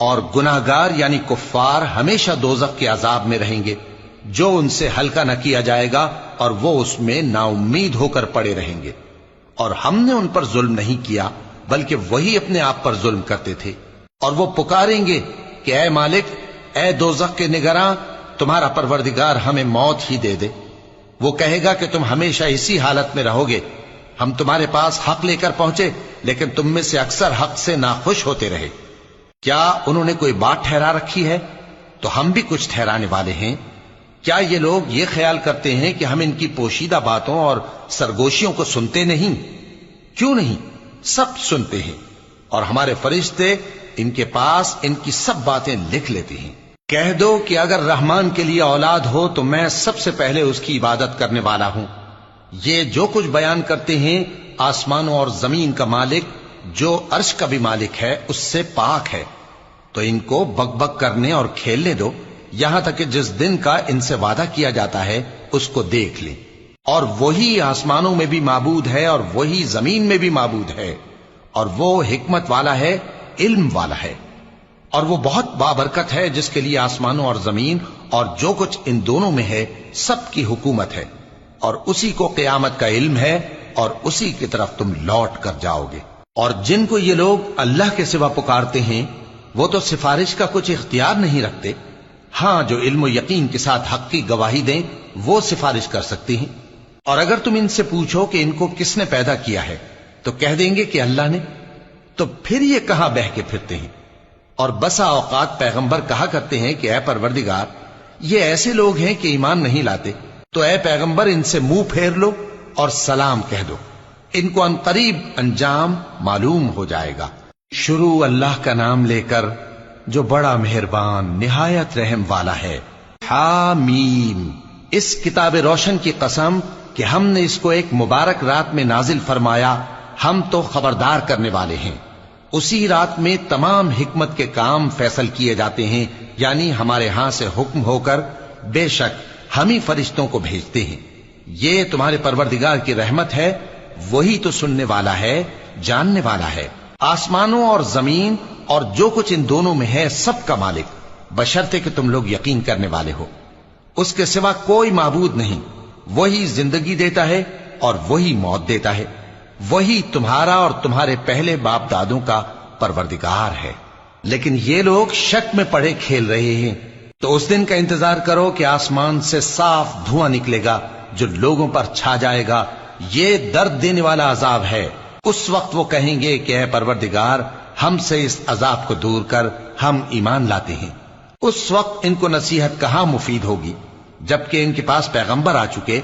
اور گناہگار یعنی کفار ہمیشہ دوزخ کے عذاب میں رہیں گے جو ان سے ہلکا نہ کیا جائے گا، اور وہ اس میں نا امید ہو کر پڑے رہیں گے۔ اور ہم نے ان پر ظلم نہیں کیا بلکہ وہی اپنے آپ پر ظلم کرتے تھے۔ اور وہ پکاریں گے کہ اے مالک، اے دوزخ کے نگراں، تمہارا پروردگار ہمیں موت ہی دے دے۔ وہ کہے گا کہ تم ہمیشہ اسی حالت میں رہو گے، ہم تمہارے پاس حق لے کر پہنچے لیکن تم میں سے اکثر حق سے ناخوش ہوتے رہے۔ کیا انہوں نے کوئی بات ٹھہرا رکھی ہے؟ تو ہم بھی کچھ ٹھہرانے والے ہیں۔ کیا یہ لوگ یہ خیال کرتے ہیں کہ ہم ان کی پوشیدہ باتوں اور سرگوشیوں کو سنتے نہیں؟ کیوں نہیں، سب سنتے ہیں، اور ہمارے فرشتے ان کے پاس ان کی سب باتیں لکھ لیتے ہیں۔ کہہ دو کہ اگر رحمان کے لیے اولاد ہو تو میں سب سے پہلے اس کی عبادت کرنے والا ہوں۔ یہ جو کچھ بیان کرتے ہیں آسمانوں اور زمین کا مالک جو عرش کا بھی مالک ہے اس سے پاک ہے، تو ان کو بک بک کرنے اور کھیلنے دو، یہاں تک کہ جس دن کا ان سے وعدہ کیا جاتا ہے اس کو دیکھ لیں۔ اور وہی آسمانوں میں بھی معبود ہے اور وہی زمین میں بھی معبود ہے، اور وہ حکمت والا ہے، علم والا ہے، اور وہ بہت بابرکت ہے جس کے لیے آسمانوں اور زمین اور جو کچھ ان دونوں میں ہے سب کی حکومت ہے، اور اسی کو قیامت کا علم ہے، اور اسی کی طرف تم لوٹ کر جاؤ گے۔ اور جن کو یہ لوگ اللہ کے سوا پکارتے ہیں وہ تو سفارش کا کچھ اختیار نہیں رکھتے، ہاں جو علم و یقین کے ساتھ حق کی گواہی دیں وہ سفارش کر سکتے ہیں۔ اور اگر تم ان سے پوچھو کہ ان کو کس نے پیدا کیا ہے تو کہہ دیں گے کہ اللہ نے، تو پھر یہ کہاں بہہ کے پھرتے ہیں؟ اور بسا اوقات پیغمبر کہا کرتے ہیں کہ اے پروردگار، یہ ایسے لوگ ہیں کہ ایمان نہیں لاتے، تو اے پیغمبر ان سے منہ پھیر لو اور سلام کہہ دو، ان کو ان قریب انجام معلوم ہو جائے گا۔ شروع اللہ کا نام لے کر جو بڑا مہربان نہایت رحم والا ہے۔ حامیم، اس کتاب روشن کی قسم کہ ہم نے اس کو ایک مبارک رات میں نازل فرمایا، ہم تو خبردار کرنے والے ہیں۔ اسی رات میں تمام حکمت کے کام فیصل کیے جاتے ہیں، یعنی ہمارے ہاں سے حکم ہو کر بے شک ہم ہی فرشتوں کو بھیجتے ہیں۔ یہ تمہارے پروردگار کی رحمت ہے، وہی تو سننے والا ہے، جاننے والا ہے۔ آسمانوں اور زمین اور جو کچھ ان دونوں میں ہے سب کا مالک، بشرطے کہ تم لوگ یقین کرنے والے ہو۔ اس کے سوا کوئی معبود نہیں، وہی زندگی دیتا ہے اور وہی موت دیتا ہے، وہی تمہارا اور تمہارے پہلے باپ دادوں کا پروردگار ہے۔ لیکن یہ لوگ شک میں پڑے کھیل رہے ہیں۔ تو اس دن کا انتظار کرو کہ آسمان سے صاف دھواں نکلے گا جو لوگوں پر چھا جائے گا، یہ درد دینے والا عذاب ہے۔ اس وقت وہ کہیں گے کہ اے پروردگار، ہم سے اس عذاب کو دور کر، ہم ایمان لاتے ہیں۔ اس وقت ان کو نصیحت کہاں مفید ہوگی، جبکہ ان کے پاس پیغمبر آ چکے